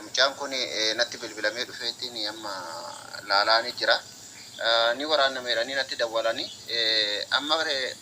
mucaan kun natti bilbilamee dhufeetiin amma laalaanii jira. Ni waraannameedha ni natti dawwalanii amma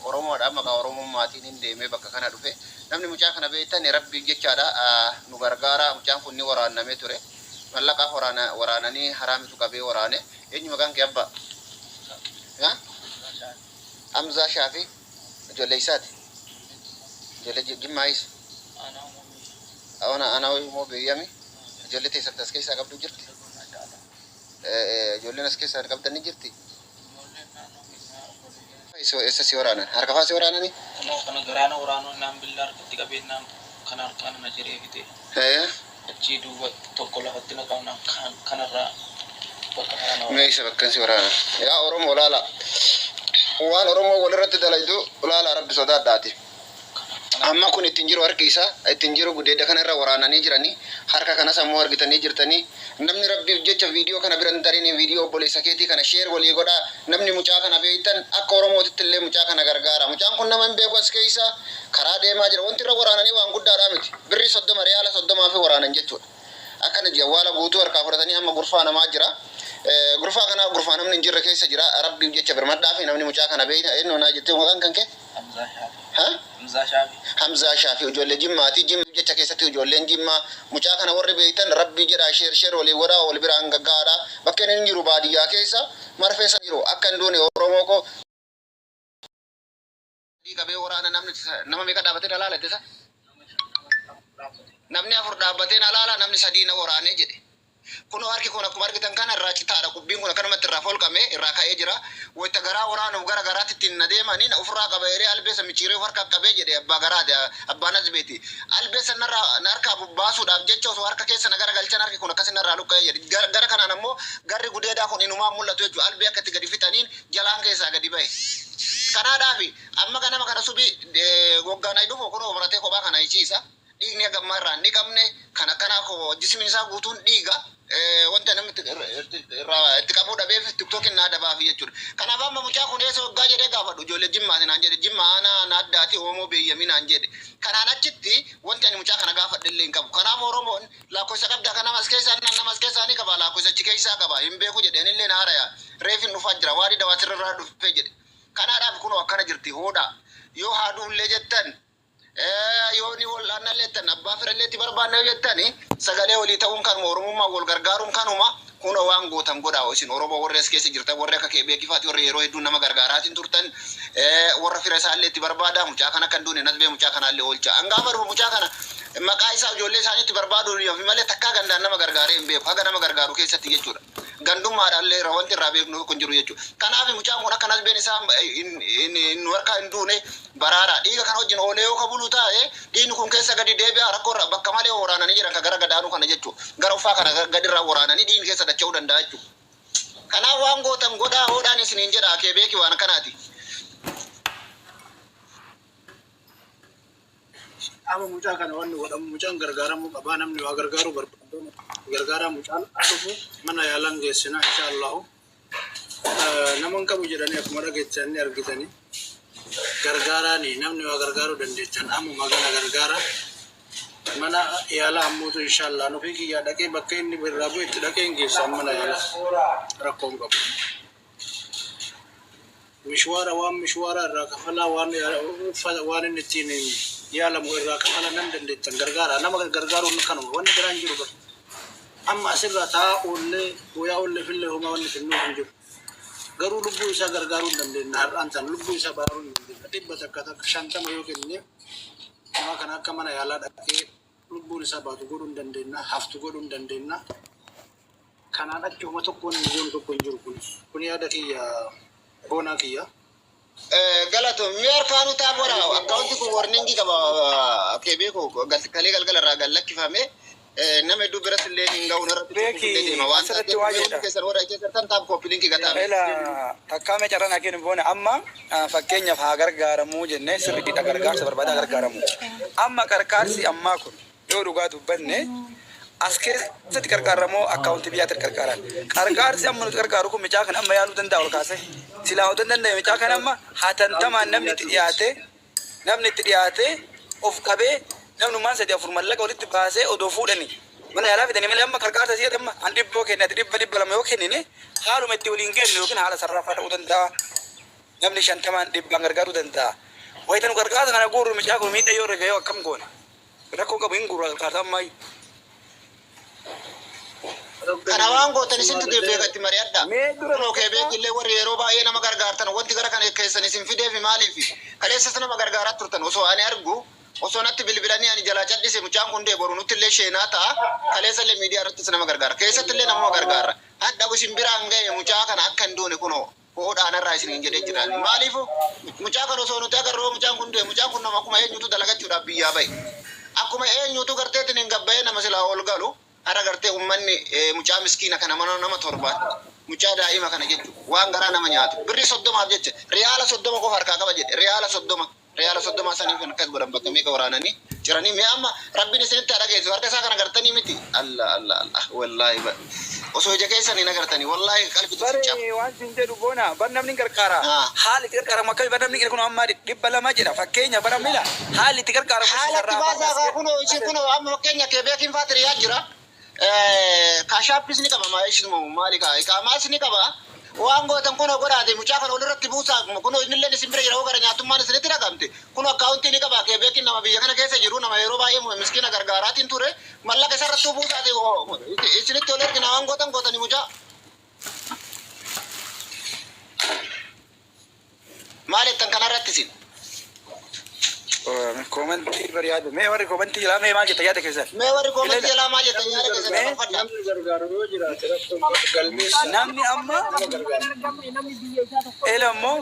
Oromoodha amma ka Oromommaatiin hin deemee bakka kana dhufe namni mucaa kana beektan Rabbi jechaadha nu gargaara. Mucaan kun ni waraannamee ture mallaqa waraananii haraamitu qabee waraane. Eenyu maqaan kee abbaa? Hamzaa Shaafii ijoollee isaati. Ijoollee Jimmaayis. Ana immoo beeyyami ijoollee teessatti as keessaa qabdu jirti. Ijoolleen as keessaa qabdan ni jirti. Eessa si waraanan? Harka faa si waraananii? Kana garaana waraanoo naan billaa harkatti qabeenyaan kan harkaan na jiree fite. Achii duuba tokko lafatti naqamna kanarraa bakka kana. Meeshaa bakka si waraanan. Yaa Oromoo laala. Waan Oromoo walirratti dalaydu laala Rabbi sodaadhaati. Amma kun ittiin jiru harki isaa ittiin jiru gudeedda kanarra waraananii jiranii harka kana sammuu argitanii jirtanii namni Rabbiif jecha viidiyoo kana biran tarii viidiyoo obboleessa keetii kana sheer walii godhaa namni mucaa kana beektan akka Oromootitti illee mucaa kana gargaara. Mucaan kun nama hin beeku as keessa karaa deemaa jira. Wanti irra waraananii waan guddaadhaa miti. Birrii 30 riyaala 30 fi waraanan jechuudha. Akkana jawwaala guutuu harkaa fudhatanii amma gurfaa namaa jira. Gurfaa kana gurfaa namni hin jirre keessa jira. Rabbiif jecha birmadhaa fi namni mucaa kana beekta eenyu naa jettee maqaan kan kee? Hamzaa Shaafii ijoollee Jimmaati. Jimmaa jecha keessatti ijoolleen Jimmaa mucaa kana warri beektan Rabbi jedhaa sheer walii godhaa wal biraan gaggaadha. Bakka inni jiru baadiyyaa keessa marfeessa jiru akka hin duune Oromoo ko qabee waraana nama meeqa dhaabbatee alaala ittisa? Namni 4 dhaabbatee alaala namni 3 na waraanee jedhe. Kun harki kun akkuma argitan kana irraa citaadha. Qubbiin kun akkanumatti irraa folqamee irraa ka'ee jira. Wayita garaa waraanuuf gara garaatti ittiin na deemanii ofirraa qabeeree albeessa michiiree harka qabee jedhe abbaa garaati abbaan asbeeti. Albeessa na harkaa bubbaasuudhaaf jecha osoo harka keessa na gara galchan harki kun akkasin irraa luqqa'ee jedhe. Gara kanaan ammoo garri gudeedaa kun inumaan mul'atu jechuudha. Albee akka itti gadi fixaniin jalaan keessaa gadi ba'e. Kanaadhaafi amma ganama kana subii goggaan ay dhufu kun obaratee kophaa kana iciisa. Dhiigni agammaa irraa hin dhiqamne kan akkanaa koo jismiin isaa guutuun dhiiga. Wanta namni itti qabuu dhabeef TikTokin na dabaafi jechuudha. Kanaaf amma mucaa kun eessa waggaa jedhee gaafadhu ijoollee Jimmaati naan jedhe Jimmaa ana addaati Oromoo beeyyamii naan jedhe. Kanaan achitti wanti ani mucaa kana gaafadhe illee hin qabu. Kanaaf Oromoon lakkoofsa qabda kana mas keessaa ni qaba lakkoofsa achi keessaa qaba hin beeku jedheen illee na haaraya reefin dhufaa jira waadii dawaasirraa dhufee jedhe. Kanaadhaaf kun akkana jirti hoodha yoo haaduu illee jettan yoo ni wal analleettan abbaa firalleetti barbaanne jettani sagalee walii ta'uun kan Oromummaa wal gargaaruun kanuma kun waan gootan godhaa isin Oromoo warra as keessa jirtan warra akka keebee kifaati warra yeroo hedduu nama gargaaraatiin turtan warra fira isaalleetti barbaada mucaa kana kan duune nasbee mucaa kanaallee oolcha angaafa dhufu mucaa kana maqaa isaa ijoollee isaaniitti barbaadu fi malee takkaa gandaan nama gargaaree hin beeku haga nama gargaaru keessatti jechuudha. Gandummaadhaallee wanti irraa beeknu kun jiru jechuudha. Kanaaf mucaan kun akka nasbeen isaa in warqa hin duune baraara dhiiga kana wajjin oolee yoo kabulu taa'e dhiigni kun keessa gadi deebi'a rakkoo bakka malee waraananii jiran ka gara gadaanuu kana jechuudha. Gara uffaa kana gadi irraa waraananii dhiigni keessa dacha'uu danda'a jechuudha. Kanaaf waan gootan godhaa hoodhaan isiniin jedha akee beeki waan kanaati. Ama mucaa kana wanni godhamu mucaan gargaaramuu qabaa namni waa gargaaruu barbaadu gargaaraa mucaan dhufu mana yaalan geessina inshaallahu naman qabu jedhanii akkuma dhageessanii argitanii gargaaraanii namni waa gargaaruu dandeechan amma magana gargaara mana yaala ammuutu inshaallah nufi kiyyaa dhaqee bakka inni birraa bu'e itti dhaqee hin geessan mana yaala rakkoon qabu. Mishwaara waan mishwaara irraa kafalaa waan inni ittiin yaala mu irraa kafala nan dandeettan gargaara nama gargaaruun kanuma wanni biraan jiru bar amma asirraa taa'ullee guyyaa ullee fillee homaa wanni kennuuf hin jiru garuu lubbuu isaa gargaaruu dandeenya har'aan tan lubbuu isaa baaruu hin dandeenya dhibba takka 50 yoo kenne nama kana akka mana yaalaa dhaqee lubbuun isaa baatu godhuu hin dandeenya haftu godhuu hin dandeenya kanaan achuma tokkoon hin goonu tokko hin jiru kun yaada kiyya boonaa kiyya. Galato miar kanu tabora account ko warning qaba kebe ko kale galgala ra galakki fame nama du birasle hinga unara beki asirratti waa jedha keessa wara keessa tan tab ko link gata ela takkame carana kennu boona amma fakkeenyaaf haa gargaaramu jenne sirriidha gargaarsa barbaada gargaaramu amma qarqaarsi amma kun yoo dhugaa dubbanne as keessatti gargaaramoo account biyyaatti gargaaran qarqaarsi amma nuti gargaaru kun micaa kan amma yaaluu danda'a ol kaase silaa hodan danda'e micaa kan amma hatantamaan namni itti dhiyaate of qabee namni maan sadii afur mallaqa walitti baasee odoo fuudhani mana yaalaa fidanii malee amma qarqaarsa si'eet amma an dhibboo kenne ati dhibba lama yoo kennine haaluma itti waliin kennu yookiin haala sarraafaa ta'uu danda'a namni 50 dhibbaan gargaaruu danda'a wayitan qarqaarsa kana guurru mucaa kun miidha yoo irra ga'ee akkam goona rakkoo qabu hin guurra qarqaarsa ammaayu. Kana waan gootan isintu beekatti mari'adha. Kunoo kee beekillee warri yeroo baay'ee nama gargaartan wanti gara kana keessan isin fideef maaliif kaleessas nama gargaaraa turtan osoo ani argu osoo natti bilbilanii ani jalaa cadhise mucaan kun boru nutti illee sheenaa ta'a kaleessa illee miidiyaa irrattis nama gargaara keessatti illee nama gargaara hadha isin biraan ga'e mucaa kana akka hin duune kunoo hoodhaanarraa isin jedhee jiran maaliif mucaa kana osoo nuti agarroo mucaan kun nama akkuma eenyutu dalagachuudhaaf biyyaa bahe akkuma eenyutu garteetiin hin gabbayee nama silaa ol galu ara gartee ummanni mucaa miskiina kana mana nama torbaat mucaa daa'ima kana jechu waan garaa nama nyaatu birri 30 jecha riyaala 30 qofa harkaa qaba jedhe riyaala 30 saniif kan akkas godhan bakka meeqa waraananii jiranii mee amma rabbiin isinitti dhageessu harka isaa kana gartanii miti Allah wallahi osoo ija keessanii na gartanii wallahi qalbitu Bari waan sin jedhu boona bar namni gargaara haali itti gargaara makka bar namni kun amma dhibba lama jedha fakkeenya bara mila haali itti gargaara haalatti baasaa kunoo isin kunoo amma fakkeenya kee beekin faatiriyaa jira kashaapis ni qaba maayishimu maali kaa iqaamaas ni qaba waan gootan kunoo godhaate mucaa kana olirratti buusaa kunoo innillee isin bira jira hoo gara nyaatummaan isinitti dhagamte kunoo akkaawuntii ni qaba kee beekin nama biyya kana keessa jiru nama yeroo baay'ee miskiina gargaaraatiin ture mallaqa isarrattuu buusaate isinitti ol ergina waan gootani mucaa maalittan kanarratti isin komantii bariyaadu mee warri komantii jala mee maal jetta yaada keessan mee warri komantii jala maal jetta yaada keessan namni gargaaru yoo jiraate rakkoon galmeessa namni amma elammoo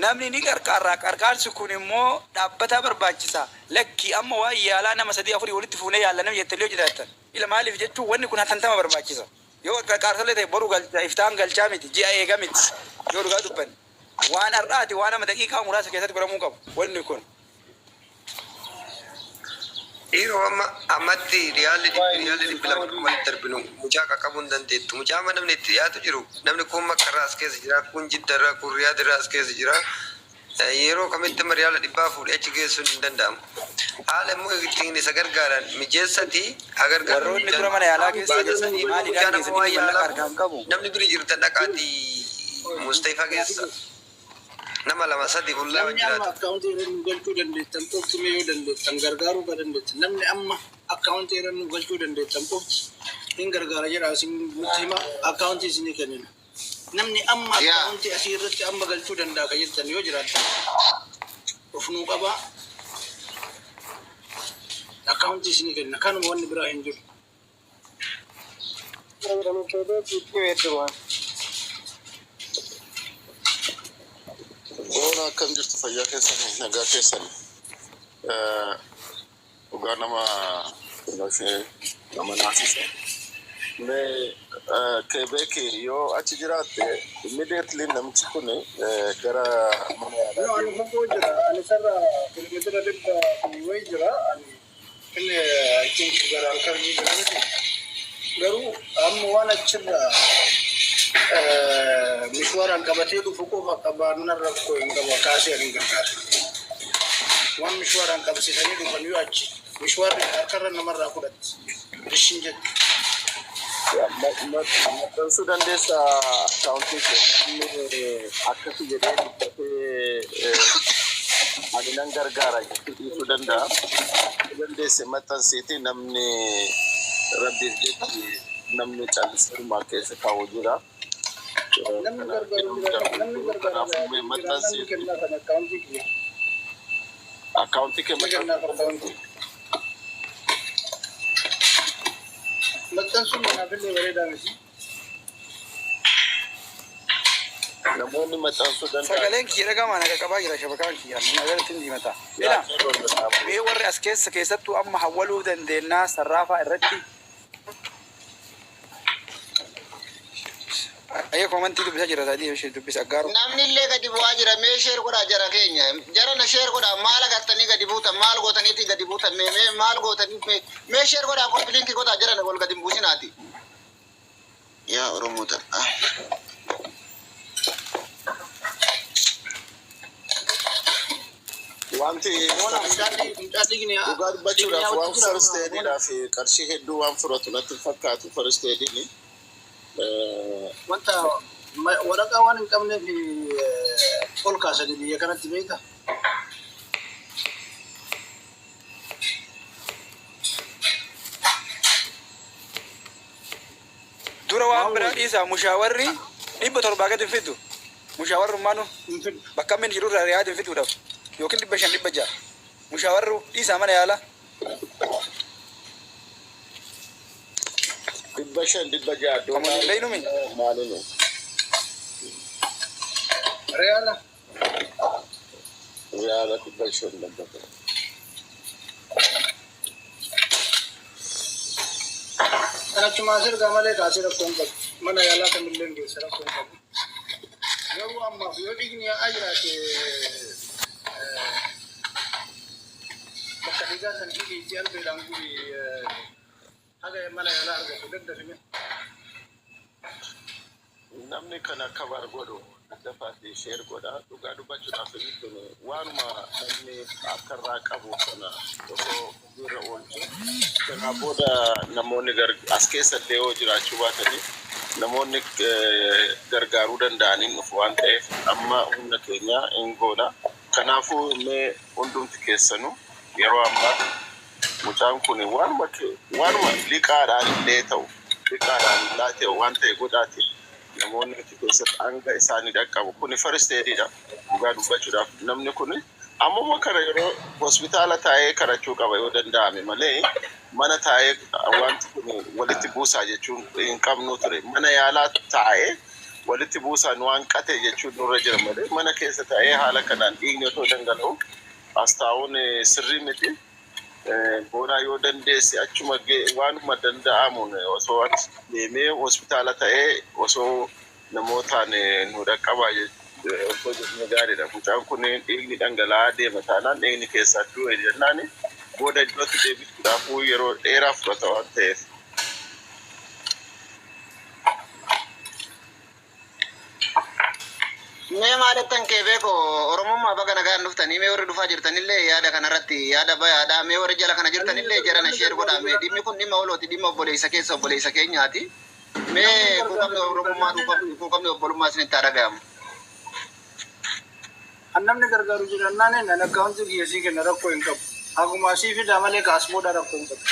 namni ni qarqaarsi kun immoo dhaabbata barbaachisa lakki amma waa yaalaa nama 3-4 walitti fuunee yaalanam jettanii yoo jiraatan ila maaliif jechuun wanni kun hantama barbaachisa yoo qarqaarsa ta'e boru galcha iftaan galchaa miti ji'a eega miti yoo dhugaa dubban waan har'aati waan nama daqiiqaa muraasa keessatti godhamuu qabu wanni kun. Dhiiroo ammatti riyaalli dhibba lama darbinu mucaa qaqqabuu hin dandeettu. Mucaa amma namni itti dhiyaatu jiru namni kun makkarraa as keessa jira kun jiddarraa kun riyaadirraa as keessa jira. Yeroo kamitti amma riyaala dhibbaa fuudhee achi geessuun hin danda'amu. Haala immoo ittiin isa gargaaran mijeessati agargaaru. Warroonni dura mana yaalaa keessa jiranii maaliidhaan keessatti mallaqa harkaan qabu. Namni biri jirtan dhaqaati Mustafaa keessa. Nama lama sadi ullaa jiraatu. Akkaawuntii irra nu galchuu dandeettan qofti mee yoo dandeettan gargaaruu ka dandeettan namni amma akkaawuntii irra nu galchuu dandeettan qofti hin gargaara jedha isin nutti hima akkaawuntii isinii kennina. Namni amma akkaawuntii asii irratti amma galchuu danda'a ka jettan yoo jiraattan of nuu qaba akkaawuntii isinii kennina kanuma wanni biraa hin jiru. Bona akkam jirtu fayyaa keessanii nagaa keessanii dhugaa nama naasisa. Kebeeki yoo achi jiraatte immediately namichi kun gara mana yaalaa. Ani fagoo jira ani sarara kilomeetira 100 wayi jira ani inni I think gara halkanii jira garuu amma waan achirra mishwaaraan qabatee dhufu qofa qabaanna rakkoo hin qabu kaasee hin gargaaru. Waan mishwaaraan qabsiisanii dhufan yoo achi mishwaarri harkarra namarraa fudhatti rishin jettu. Maxxansuu dandeessa akkaawuntii kee namni akkasii jedhee dubbatee ani nan gargaara jechuun dhiisuu danda'a. Dandeesse maxxansiitii namni rabbiif jechi namni callisummaa keessa kaa'u jira. Namni gargaaru maxxansiitii akkaawuntii kee maxxansuu. maxxansuun manaaf illee bareedaa miti. Namoonni maxxansuu danda'an. Sagaleen kiyya dhagamaa naga qabaa jira shabakaan kiyya nagarratti hin diimata. Ila mee warri as keessattuu amma hawwaluu dandeennaa sarraafaa irratti ayyee komantii dubbisaa jira taatee ishee dubbisa aggaaru. Namni illee gadi bu'aa jira mee sheer godhaa jara keenya jara na sheer godhaa maal agartanii gadi buutan maal gootaniiti gadi buutan mee maal gootanii mee sheer godhaa kompilinki godhaa jara na wal gadi buusinaati. Yaa Oromoota. wanti dhugaa dubbachuudhaaf waan first aididhaaf qarshii hedduu waan fudhatu natti fakkaatu first aidini. Wanta waraqaa waan hin qabneef ol kaasanii biyya kanatti beeka. Dura waan biraa dhiisaa mushaawarri 700 gadi fidu. Mushawarrummaanu bakka min jirurraa riyaadin fiduudhaaf yookiin 500 mushawarru dhiisaa mana yaala. 500 Kamuun leeyinumi maalinu Reala. riyaala 500. Kanachuma sirgaa malee kaasee rakkoon qabu. Mana yaalaa kamillee hin geesse rakkoon qabu. Garuu ammaaf yoo dhiigni haa jiraate bakka dhiigaa san dhiigiitti albeedhaan guri haga mana yaalaa argatu daddafime. Namni kana kabar godhu dafaati sheer godha dhugaa dubbachuudhaaf kun waanuma namni akkarraa qabu kana osoo dura oolchu kana booda namoonni as keessatti yoo jiraachuu baatanii namoonni gargaaruu danda'aniin dhufu waan ta'eef amma humna keenya hin goona. Kanaafuu mee hundumti keessanuu yeroo ammaa mucaan kun waanuma liqaadhaan illee ta'u liqaadhaan illaa ta'u waan ta'e godhaati. Namoonni itti keessatti hanga isaanii dhaqqabu kun first aididha. Dhugaa dubbachuudhaaf namni kun ammuma kana yeroo hospitaala taa'ee kadhachuu qaba yoo danda'ame malee mana taa'ee wanti kun walitti buusaa jechuun hin qabnu ture. Mana yaalaa taa'ee walitti buusaan waan qate jechuun nurra jira malee mana keessa taa'ee haala kanaan dhiigni otoo dhangala'u as taa'uun sirrii miti. Boona yoo dandeesse achuma waanuma danda'amuun osoo deemee hospitaala ta'ee osoo namootaan nu dhaqqabaa osoo jechuu gaariidha. Mucaan kun dhiigni dhangala'aa deema taanaan dhiigni keessaa du'e jennaan booda iddootti deebisuudhaafuu yeroo dheeraa fudhata waan ta'eef. Mee maalettan kee beeko Oromummaa baga nagaan dhuftanii mee warri dhufaa jirtanillee yaada kanarratti yaada bayaadha. Mee warri jala kana jirtanillee jarana sheer godhaa. Mee dhimmi kun dhimma olooti dhimma obboleessa keenyaati. Mee kuuqamni Oromummaa kuuqamni obbolummaa isinitti haa dhaga'amu. Namni gargaaru jirannaan nan akkaawunti kiyyasii kenna rakkoo hin qabu. Haguma asii fidaa malee kaasboodhaa rakkoo hin qabu.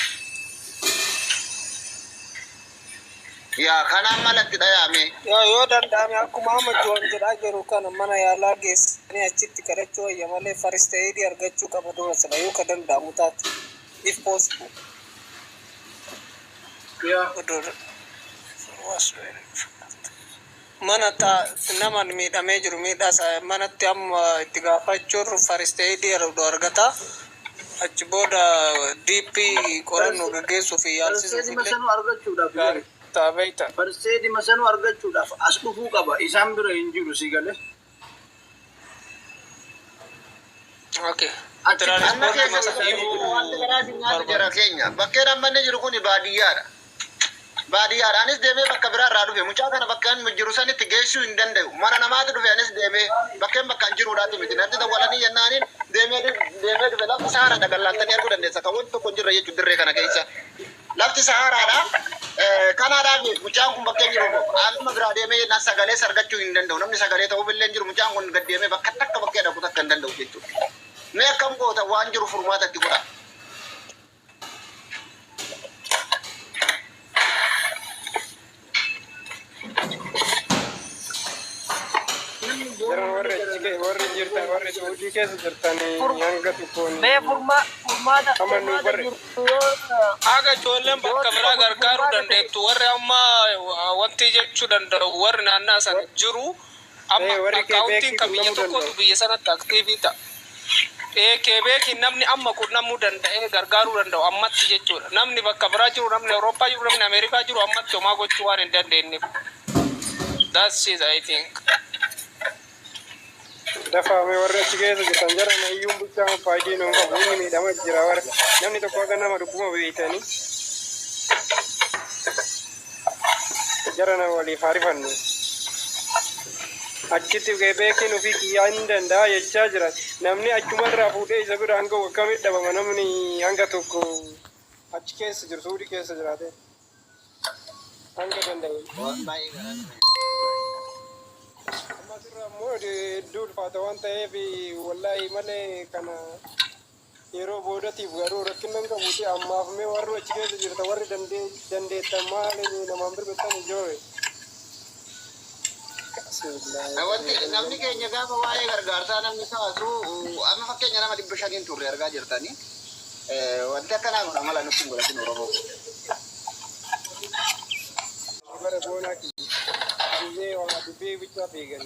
Yaa kanaan malatti dhayaame. Yoo danda'ame akkuma amma joon jedhaa jiru kana mana yaalaa geessanii achitti kadhachuu wayya malee first aid argachuu qaba dura sila yoo ka danda'amu taate if possible. Mana nama miidhamee jiru miidhaas manatti amma itti gaafachuun first aid argata. Achi booda DP qorannoo gaggeessuu fi yaalsisuuf illee. Tabeita. Farseedi masanu argachuudhaaf as dhufuu qaba. Isaan bira hin jiru si galee. Okay. Bakkeen ammanni jiru kun baadiyyaadha. Baadiyyaadhaanis deemee bakka biraa irraa dhufe. Mucaa kana bakkaan jiru sanitti geessuu hin danda'u. Mana namaatti dhufe anis deemee bakkeen bakkaan jiruudhaati miti. Natti dawwalanii jennaaniin deemee dhufe lafti saharaa dhagallaantanii arguu dandeessa. Kan wanti tokko hin jirre jechuun dirree kana keessa. Lafti saharaadha. Kanaadhaaf mucaan kun bakkeen jiru haaluma biraa deemee sagalee argachuu hin danda'u. Namni sagalee ta'uu illee jiru mucaan kun gad deemee bakka takka bakkee dhaquu takka hin danda'u jechuudha. Mee akkam goota waan jiru furmaata itti godha. warri jirtan warri hojii keessa jirtanii hanga tokkoon furmaata haga ijoolleen bakka biraa gargaaruu dandeettu warri amma wanti jechuu danda'u warri naannaa sana jiru amma akkaawuntiin kan biyya tokkootu biyya sanatti aktiivii ta'a. Keebeeki namni amma qunnamuu danda'ee gargaaruu danda'u ammatti jechuudha. Namni bakka biraa jiru namni Awurooppaa jiru namni Ameerikaa jiru ammatti homaa gochuu waan hin dandeenyeef. That's it I think. Dafaame warra achi keessa jirtan jara nayyuun bulchaan faayidii nuun qabu inni miidhama jira warra namni tokko akka nama dhukkuma beeytanii jara na waliif harifannu. achitti beekin ofii kiyyaa hin danda'a jechaa jira. Namni achumarraa fuudhee isa bira hanga akkamit dhabama namni hanga tokko achi keessa jiru suudii keessa jiraate hanga danda'e. Ammas irraa immoo hedduu ulfaata waan ta'eef wallaahi malee kana yeroo boodatiif garuu rakkinnan qabuuti ammaaf mee warri achi keessa jirta warri dandeettan maali namaan birbitan ijoore. Namni keenya gaafa waa'ee gargaarsaa namni kaasu amma fakkeenya nama 500 turre argaa jirtanii wanti akkanaa kun amala nutti hin godhatin Oromoo. Bara boonaa kiyyee waa dubbee bichaa beekan.